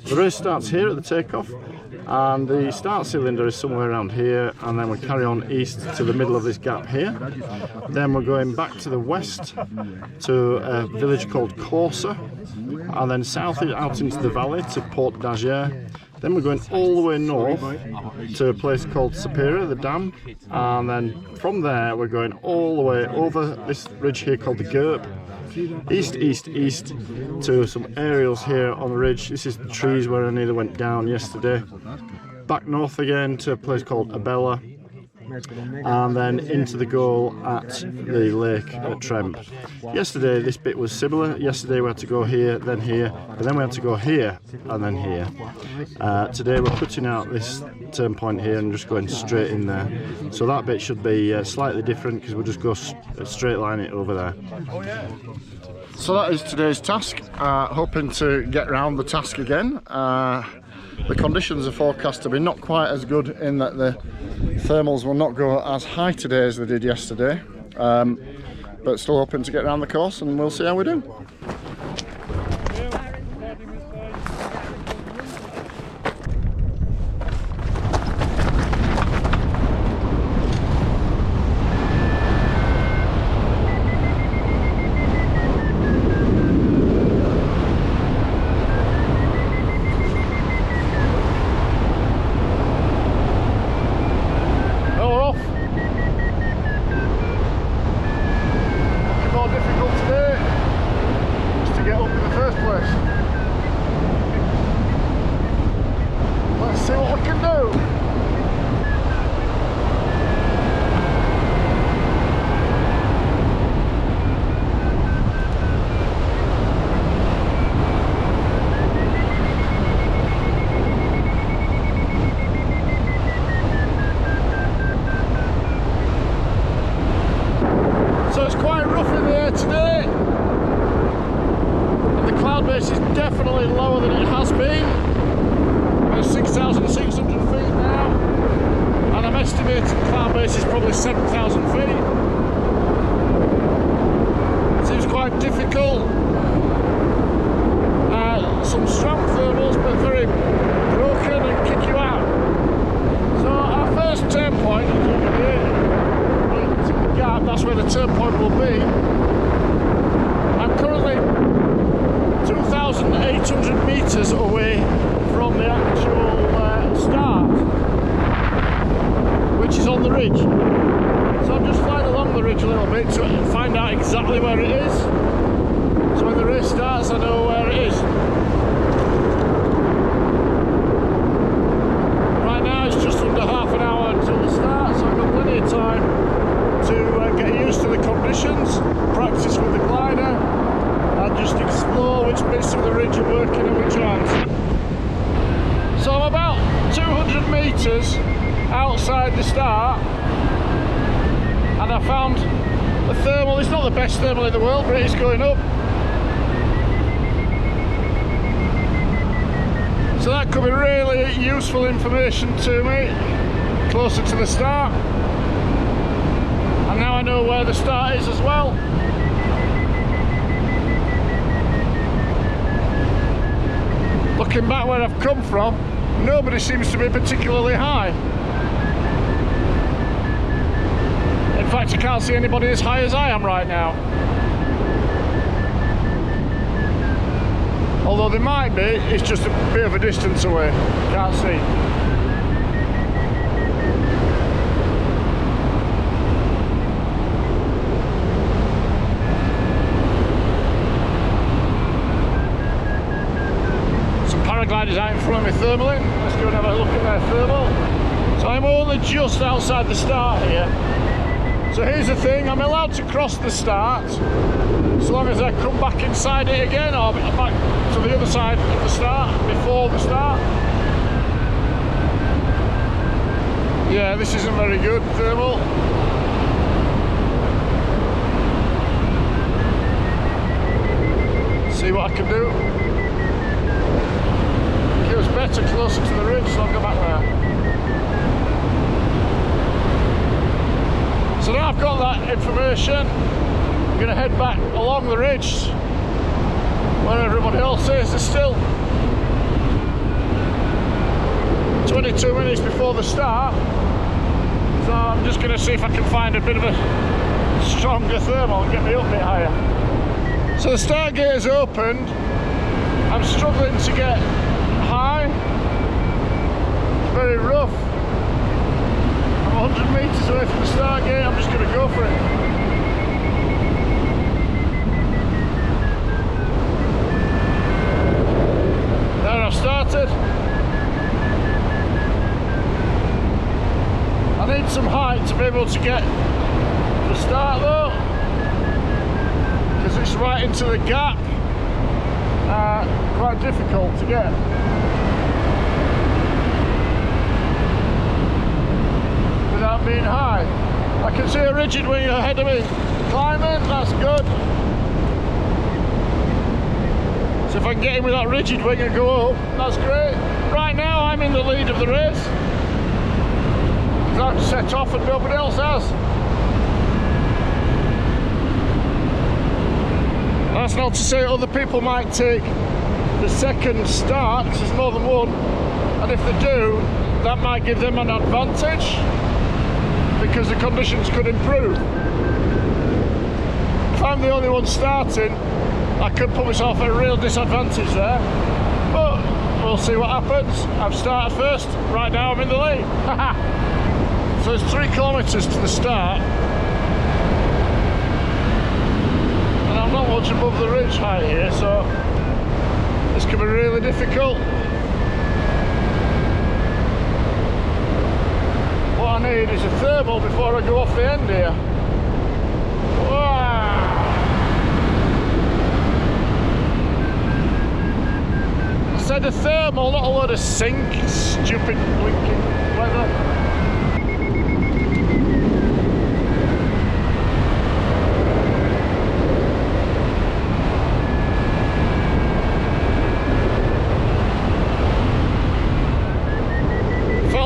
The race starts here at the takeoff, and the start cylinder is somewhere around here, and then we carry on east to the middle of this gap here. Then we're going back to the west to a village called Corsa, and then south out into the valley to Port d'Ager. Then we're going all the way north to a place called Superior, the dam, and then from there we're going all the way over this ridge here called the Gurp, east to some aerials here on the ridge. This is the trees where I nearly went down yesterday. Back north again to a place called Abella, and then into the goal at the lake at Tremp. Yesterday this bit was similar. Yesterday we had to go here, then here, and then we had to go here and then here. Today we're cutting out this turn point here and just going straight in there. So that bit should be slightly different because we'll just go straight line it over there. So that is today's task. Hoping to get around the task again. The conditions are forecast to be not quite as good in that the thermals will not go as high today as they did yesterday, but still hoping to get around the course, and we'll see how we do. Definitely lower than it has been. We're 6,600 feet now, and I'm estimating cloud base is probably 7,000 feet. Seems quite difficult. Some strong thermals, but very broken and kick you out. So our first turn point, as you can hear, the gap, that's where the turn point will be. I'm currently 2,800 metres away from the actual start, which is on the ridge. So I'm just flying along the ridge a little bit to find out exactly where it is. So when the race starts, I know where it is. Right now it's just under half an hour until the start, so I've got plenty of time to get used to the conditions, practice with the glider, and just explore which bits of the ridge are working and which aren't. So I'm about 200 metres outside the start, and I found a thermal. It's not the best thermal in the world, but it is going up. So that could be really useful information to me closer to the start. And now I know where the start is as well. Looking back where I've come from, nobody seems to be particularly high. In fact, I can't see anybody as high as I am right now. Although there might be, it's just a bit of a distance away. Can't see. Paragliders out in front of me thermaling. Let's go and have a look at their thermal. So I'm only just outside the start here. So here's the thing, I'm allowed to cross the start as long as I come back inside it again, or back to the other side of the start, before the start. Yeah, this isn't very good thermal. See what I can do. It was better closer to the ridge, so I'll go back there. So now I've got that information, I'm going to head back along the ridge where everybody else is. There's still 22 minutes before the start, so I'm just going to see if I can find a bit of a stronger thermal and get me up a bit higher. So the start gate is opened. I'm struggling to get high. It's very rough. I'm 100 metres away from the start gate. I'm just going to go for it. There, I've started. I need some height to be able to get the start though, because it's right into the gap. Quite difficult to get. Without being high. I can see a rigid wing ahead of me climbing, that's good. So if I can get in with that rigid wing and go up, that's great. Right now I'm in the lead of the race. I've set off and nobody else has. That's not to say other people might take the second start, because there's more than one, and if they do, that might give them an advantage because the conditions could improve. If I'm the only one starting, I could put myself at a real disadvantage there, but we'll see what happens. I've started first, right now I'm in the lead. So it's 3 kilometres to the start, and I'm not much above the ridge height here, so this could be really difficult. What I need is a thermal before I go off the end here. Wow. I said a thermal, not a load of sink, stupid blinking weather.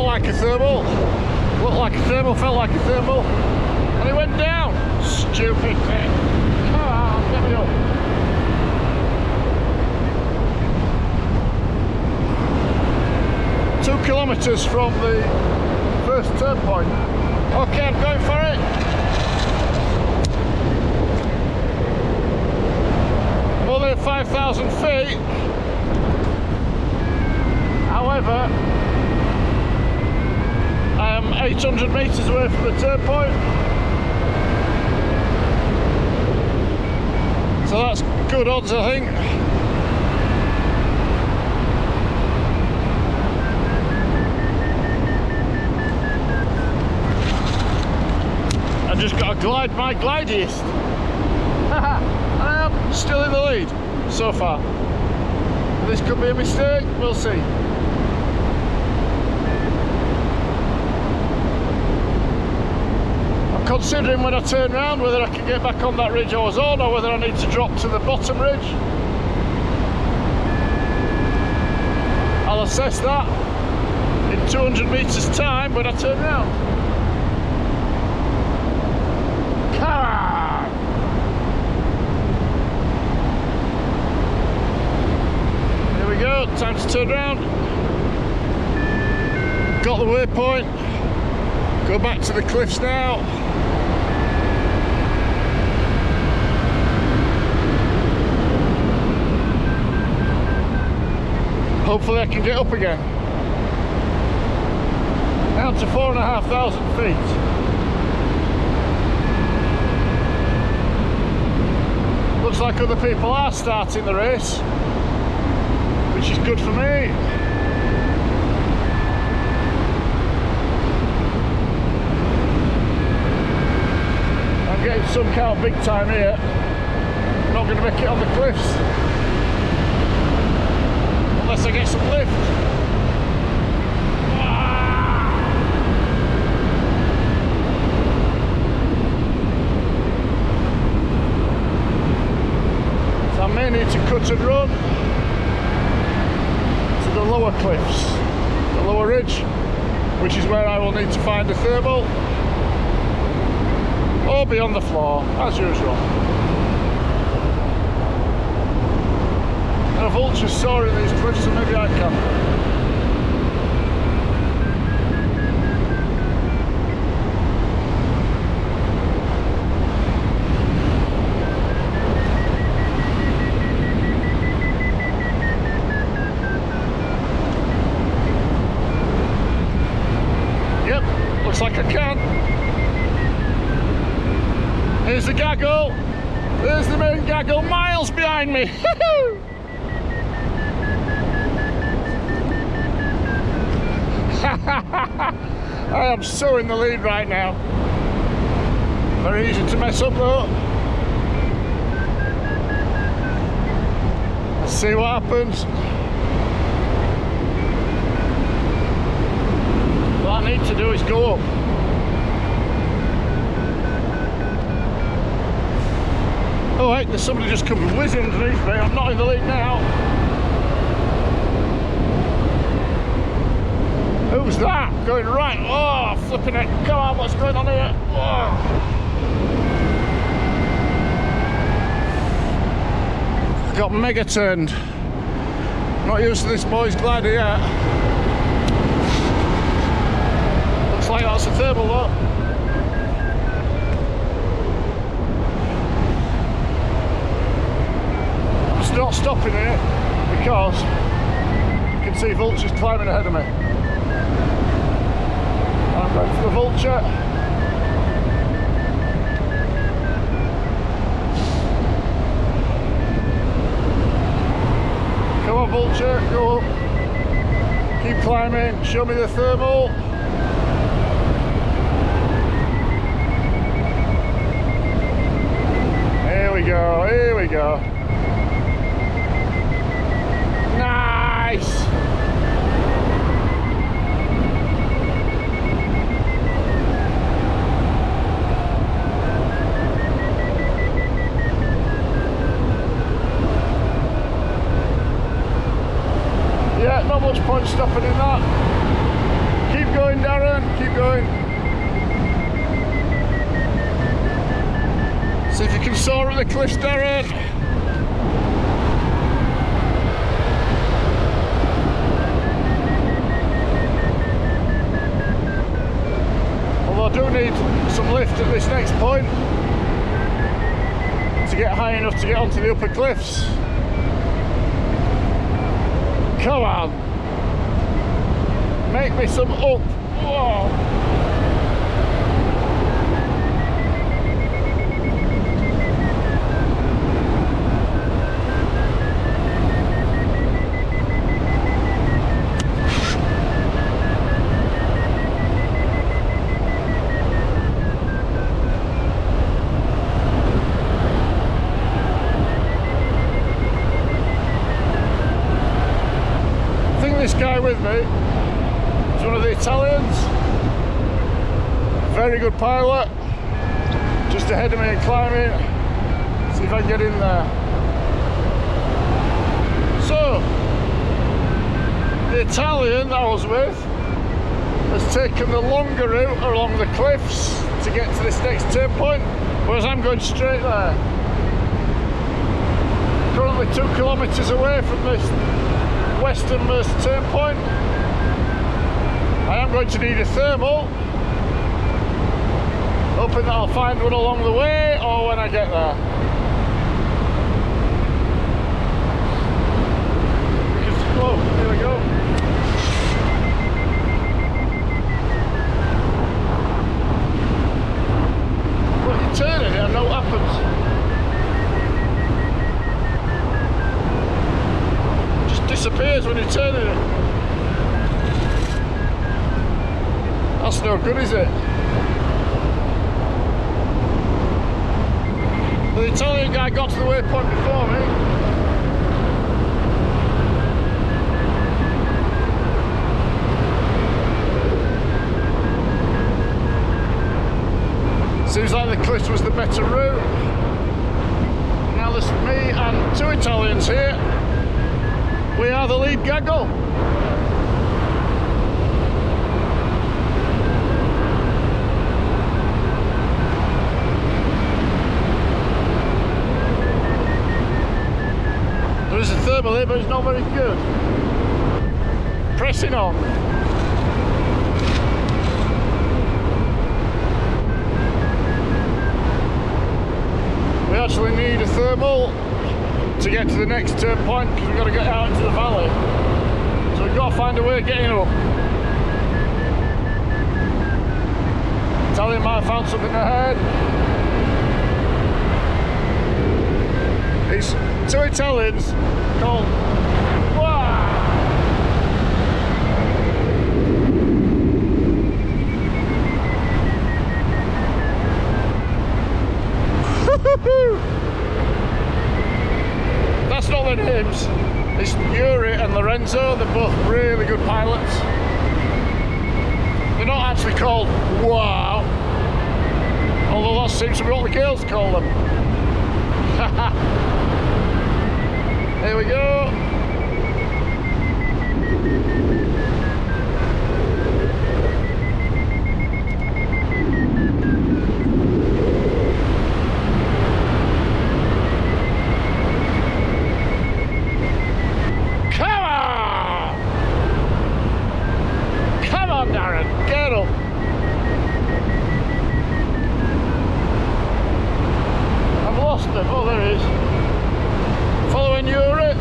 Like a thermal, looked like a thermal, felt like a thermal, and it went down. Stupid thing. Ah, get me up. Two kilometres from the first turnpoint. Okay, I'm going for it. I'm only at 5,000 feet. However, I am 800 metres away from the turnpoint, so that's good odds, I think. I've just got to glide my glidiest. Haha, and I am still in the lead so far. This could be a mistake, we'll see. Considering when I turn round whether I can get back on that ridge I was on, or whether I need to drop to the bottom ridge. I'll assess that in 200 metres time when I turn round. Come on! Here we go, time to turn round. Got the waypoint. Go back to the cliffs now. Hopefully I can get up again. Down to 4,500 feet. Looks like other people are starting the race, which is good for me. I'm getting some count big time here. I'm not going to make it on the cliffs. Unless I get some lift. So I may need to cut and run to the lower cliffs, the lower ridge, which is where I will need to find a thermal, or be on the floor, as usual. And a vulture soaring these cliffs, so maybe I can. gaggle. There's the main gaggle, miles behind me. I am so in the lead right now. Very easy to mess up though. Let's see what happens. What I need to do is go up. Oh wait, there's somebody just coming whizzing underneath me. I'm not in the lead now. Who's that? Going right. Oh, flipping it. Come on, what's going on here? Oh. Got mega turned. Not used to this boy's glider yet. Looks like that's a thermal though. I'm just not stopping it because you can see vultures climbing ahead of me. I'm going for the vulture. Come on vulture, go up. Keep climbing, show me the thermal. Here we go, here we go. Nice! Yeah, not much point stopping in that. Keep going, Darren, keep going. See if you can soar at the cliffs, Darren. Although I do need some lift at this next point to get high enough to get onto the upper cliffs. Come on, make me some up. Whoa. This guy with me is one of the Italians, very good pilot, just ahead of me and climbing. See if I can get in there. So the Italian that I was with has taken the longer route along the cliffs to get to this next turn point, whereas I'm going straight there. Currently 2 kilometres away from this westernmost turn point. I am going to need a thermal, hoping that I'll find one along the way or when I get there. Oh, here we go. Well, you turn it and know what happens. Disappears when you turn it. That's no good, is it? The Italian guy got to the waypoint before me. Seems like the cliffs was the better route. Now there's me and 2 Italians here. We are the lead gaggle. There is a thermal here, but it's not very good. Pressing on. We actually need a thermal to get to the next turn point because we've got to get out into the valley. So we've got to find a way of getting up. Italian might have found something ahead. It's two Italians called wow. That's not their names. It's Yuri and Lorenzo. They're both really good pilots. They're not actually called wow, although that seems to be what the girls call them. Here we go. Come on, Darren, get up. I've lost him. Oh, there he is. Following Yuri.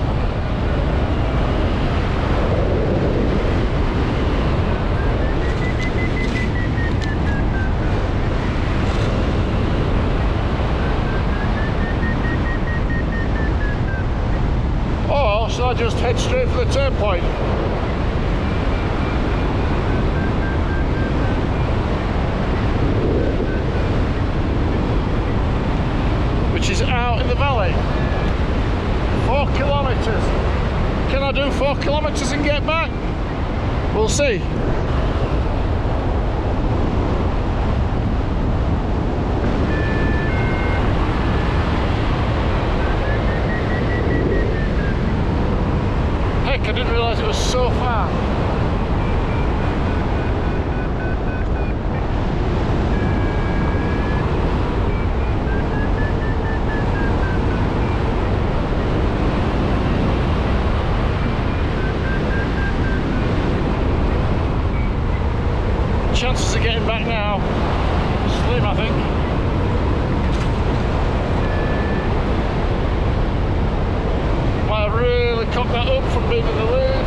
Or shall I just head straight for the turnpoint? Which is out in the valley. 4 kilometres. Can I do 4 kilometres and get back? We'll see. Heck, I didn't realise it was so far. Chances of getting back now slim, I think. Might have really cocked that up from being in the lead.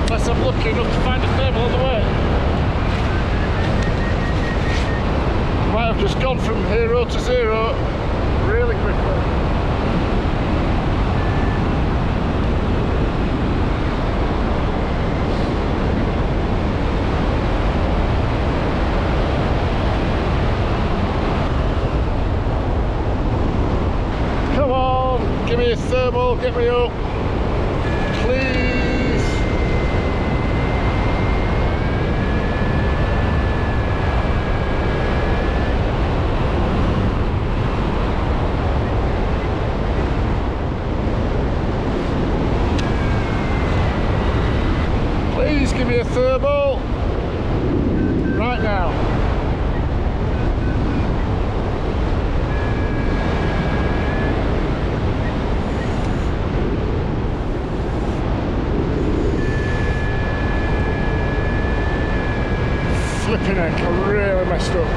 Unless I'm lucky enough to find a table on the way. Might have just gone from hero to zero really quickly. Come on, give me a thermal, get me up, please. Please give me a thermal right now. Flipping heck, I really messed up.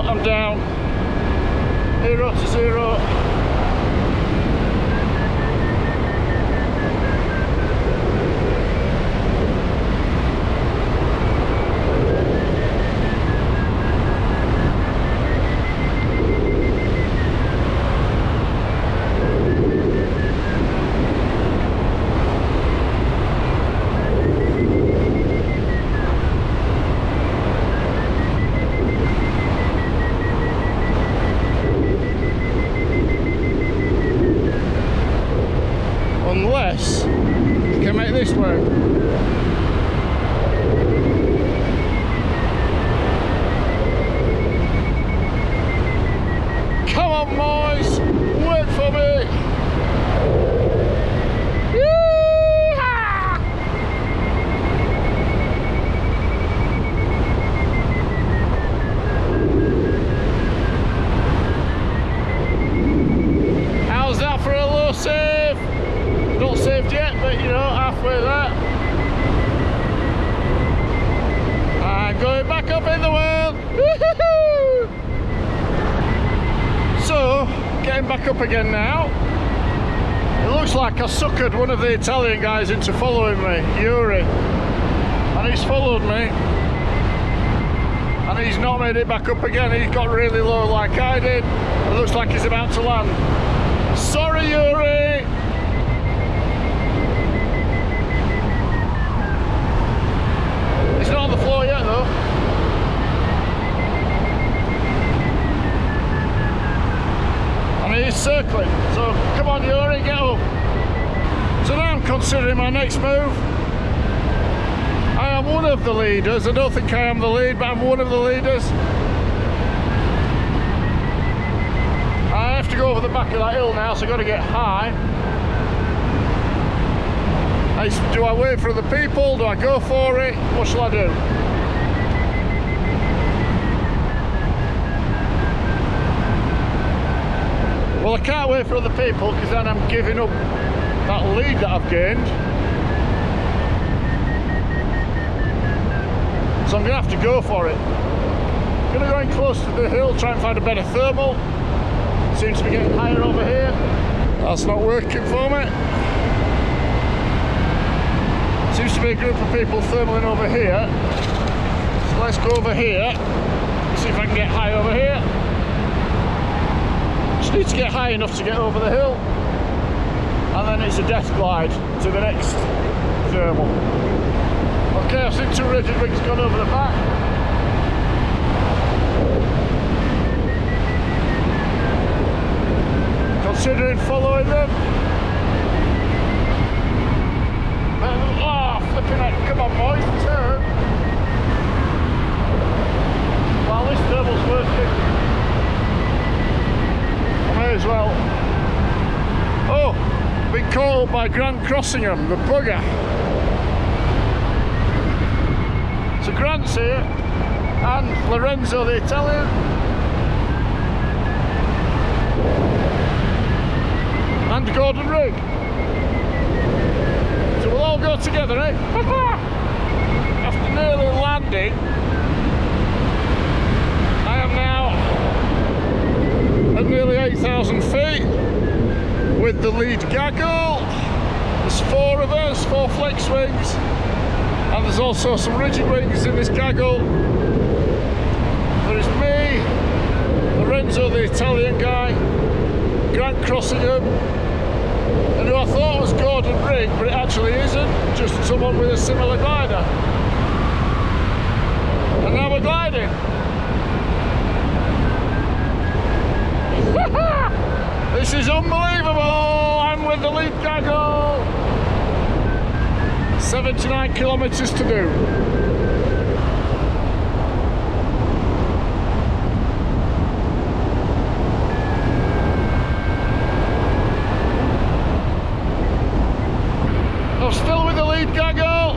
I'm down, 0 to 0. getting back up again now. It looks like I suckered one of the Italian guys into following me, Yuri. And he's followed me. And he's not made it back up again. He's got really low like I did. It looks like he's about to land. Sorry, Yuri! He's not on the floor yet though. And he's circling. So come on, Yuri, get up. So now I'm considering my next move. I am one of the leaders. I don't think I am the lead, but I'm one of the leaders. I have to go over the back of that hill now, so I've got to get high. Do I wait for other people? Do I go for it? What shall I do? Well, I can't wait for other people because then I'm giving up that lead that I've gained. So I'm going to have to go for it. I'm going to go in close to the hill, try and find a better thermal. Seems to be getting higher over here. That's not working for me. Seems to be a group of people thermaling over here. So let's go over here, see if I can get high over here. Just need to get high enough to get over the hill. And then it's a death glide to the next thermal. Okay, I've seen 2 rigid wings gone over the back. Considering following them. Oh, flipping heck, come on boys, turn. Well, this thermal's working. I may as well. Oh, been caught up by Grant Crossingham, the bugger. So Grant's here, and Lorenzo the Italian. And Gordon Rigg. So we'll all go together, eh? After nearly landing, I am now at nearly 8,000 feet with the lead gaggle. There's 4 of us, 4 flex wings, and there's also some rigid wings in this gaggle. There is me, Lorenzo the Italian guy, Grant Crossingham, and who I thought was Gordon Rigg, but it actually isn't, just someone with a similar glider. And now we're gliding. This is unbelievable! I'm with the lead gaggle. 79 kilometres to do. I'm still with the lead gaggle,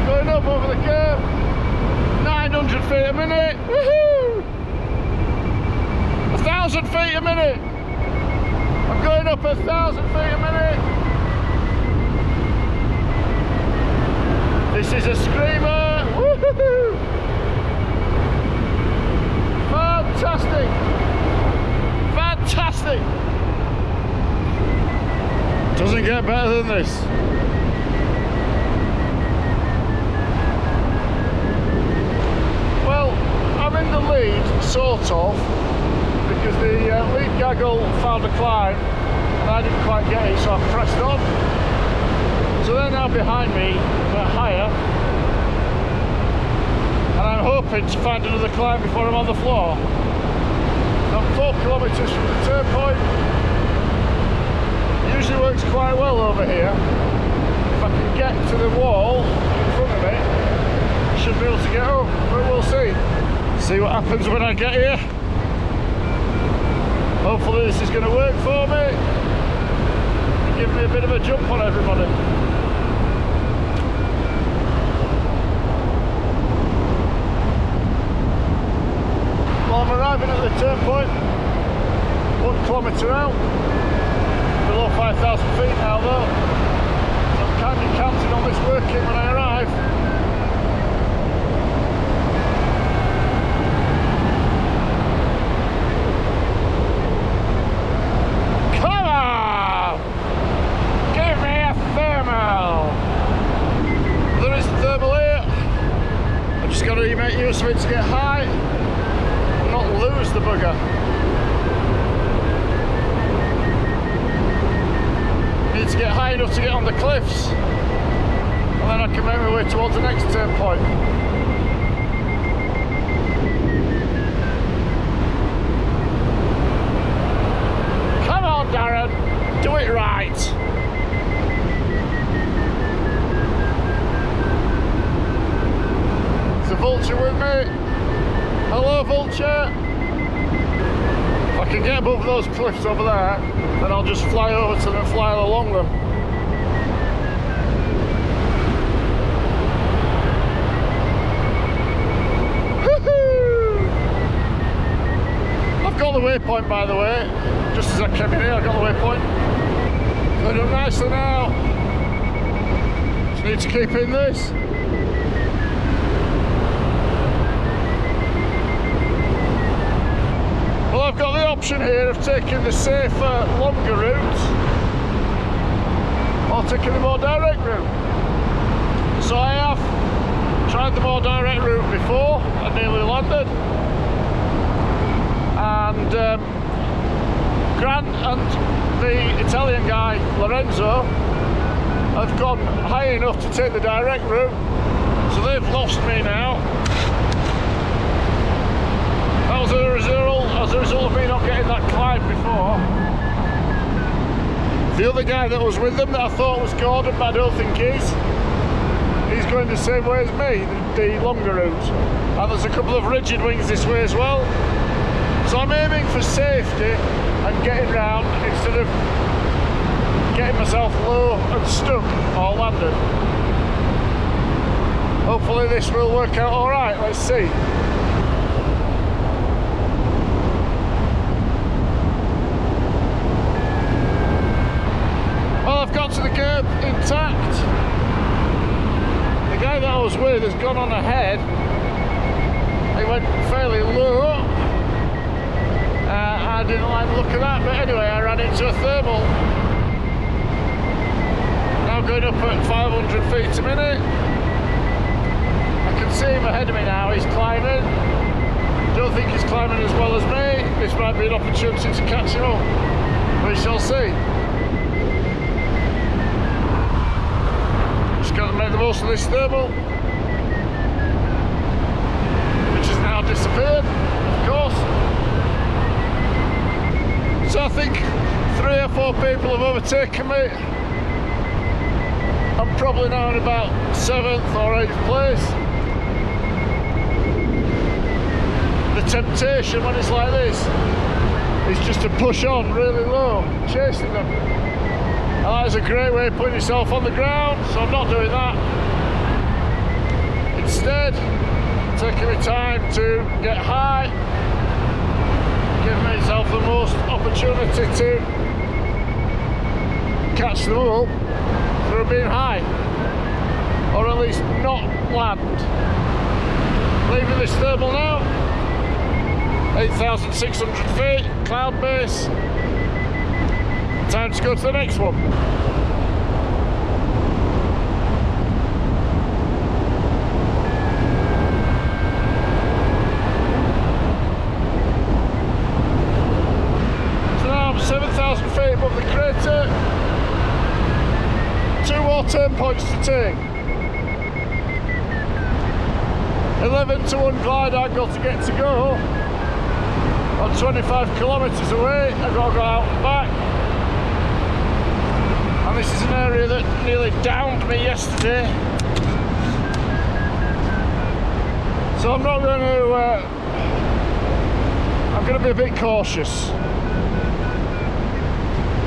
going up over the curve, 900 feet a minute, woohoo! 1,000 feet a minute, I'm going up 1,000 feet a minute. This is a screamer, woohoo! Fantastic, fantastic. Doesn't get better than this. Well, I'm in the lead, sort of, because the lead gaggle found a climb and I didn't quite get it, so I pressed on. So they're now behind me, but higher, and I'm hoping to find another climb before I'm on the floor. So I'm 4 kilometres from the turnpoint. Usually works quite well over here. If I can get to the wall in front of me, I should be able to get up, but we'll see. See what happens when I get here. Hopefully this is going to work for me and give me a bit of a jump on everybody. Well, I'm arriving at the turnpoint, 1 kilometre out. Below 5,000 feet now though, so I'm kind of counting on this working when I arrive. use of it to get high and not lose the bugger. Need to get high enough to get on the cliffs, and then I can make my way towards the next turnpoint. Come on, Darren, do it right. Is the vulture with me? Hello, vulture. If I can get above those cliffs over there, then I'll just fly over to them and fly along them. I've got the waypoint, by the way. Just as I came in here, I got the waypoint. Going up nicely now. Just need to keep in this. Well, I've got the option here of taking the safer, longer route, or taking the more direct route. So I have tried the more direct route before, I nearly landed. And Grant and the Italian guy, Lorenzo, have gone high enough to take the direct route, so they've lost me now. That was as a result of me not getting that climb before. The other guy that was with them that I thought was Gordon, but I don't think he's going the same way as me, the longer route. And there's a couple of rigid wings this way as well. So I'm aiming for safety and getting round instead of getting myself low and stuck or landed. Hopefully this will work out alright, let's see. Well, I've got to the curb intact. The guy that I was with has gone on ahead. He went fairly low. I didn't like the look of that, but anyway, I ran into a thermal. Now going up at 500 feet a minute. I can see him ahead of me now, he's climbing. Don't think he's climbing as well as me. This might be an opportunity to catch him up. We shall see. Just got to make the most of this thermal, which has now disappeared, of course. So I think 3 or 4 people have overtaken me. I'm probably now in about 7th or 8th place. The temptation when it's like this is just to push on really low, chasing them. And that is a great way of putting yourself on the ground, so I'm not doing that. Instead, taking my time to get high, give myself the most opportunity to catch them up through being high, or at least not land. Leaving this thermal now, 8,600 feet, cloud base. Time to go to the next one. So now I'm 7,000 feet above the crater. 2 more turnpoints to take. 11 to 1 glide angle to get to go. I'm 25 kilometres away, I've got to go out and back. And this is an area that nearly downed me yesterday. So I'm not going to, I'm going to be a bit cautious.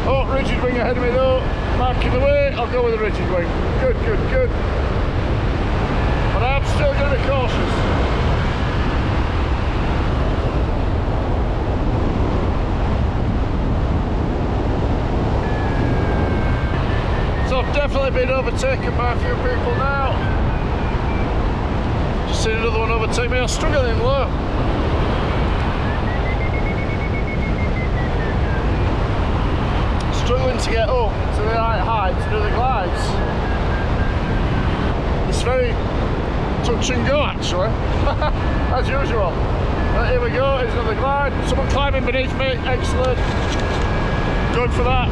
Oh, rigid wing ahead of me though, marking the way, I'll go with the rigid wing. Good, good, good. But I'm still going to be cautious. So I've definitely been overtaken by a few people now. Just seen another one overtake me. I'm struggling low. Struggling to get up to the right height to do the glides. It's very touch and go actually, as usual. Here we go, here's another glide. Someone climbing beneath me, excellent. Good for that.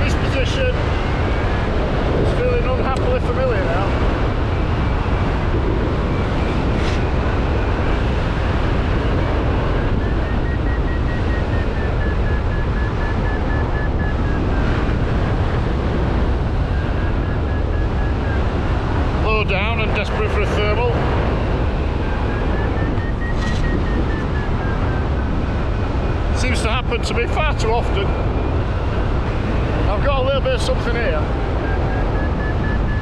This position is feeling unhappily familiar now. Down and desperate for a thermal. Seems to happen to me far too often. I've got a little bit of something here.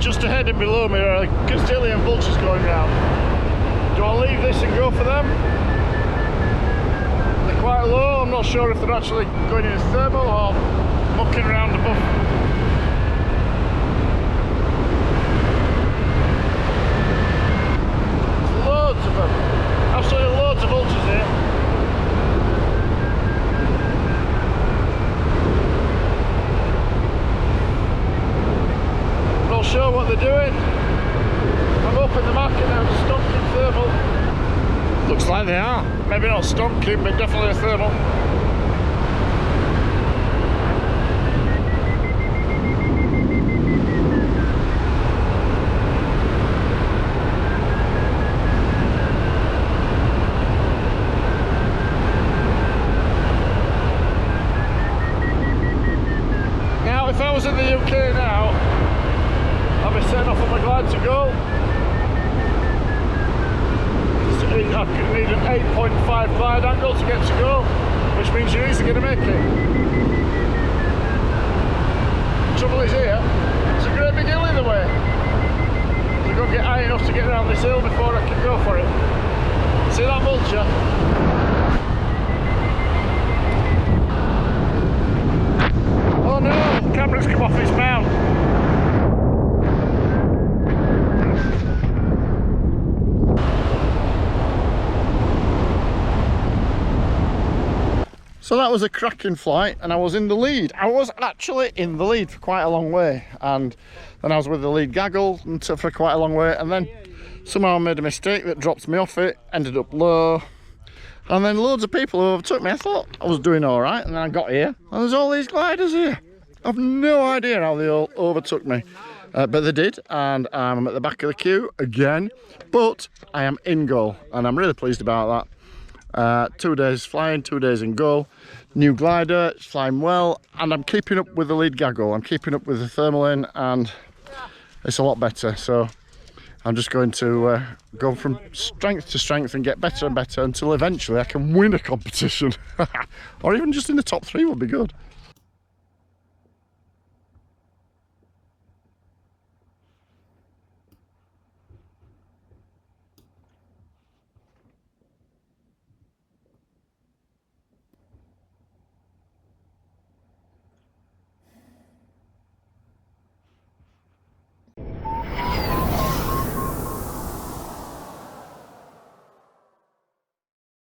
Just ahead and below me are a gazillion vultures going round. Do I leave this and go for them? They're quite low, I'm not sure if they're actually going in a thermal or mucking around above. Loads of them, absolutely loads of vultures here. Not sure what they're doing. I'm up in the market now, stonking thermal. Looks like they are. Maybe not stonking, but definitely a thermal. If I was in the UK now, I'd be setting off on my glide to go. I need an 8.5 glide angle to get to go, which means you're easily going to make it. Trouble is here, it's a great big hill in the way. I've got to get high enough to get around this hill before I can go for it. See that vulture? Oh no, the camera's come off its mount. So that was a cracking flight and I was in the lead. I was actually in the lead for quite a long way, and then I was with the lead gaggle for quite a long way, and then somehow I made a mistake that dropped me off it, ended up low. And then loads of people overtook me. I thought I was doing all right, and then I got here, and there's all these gliders here. I've no idea how they all overtook me, but they did, and I'm at the back of the queue again. But I am in goal, and I'm really pleased about that. 2 days flying, 2 days in goal. New glider, it's flying well, and I'm keeping up with the lead gaggle. I'm keeping up with the thermal in, and it's a lot better. So I'm just going to go from strength to strength and get better and better until eventually I can win a competition. Or even just in the top 3 would be good.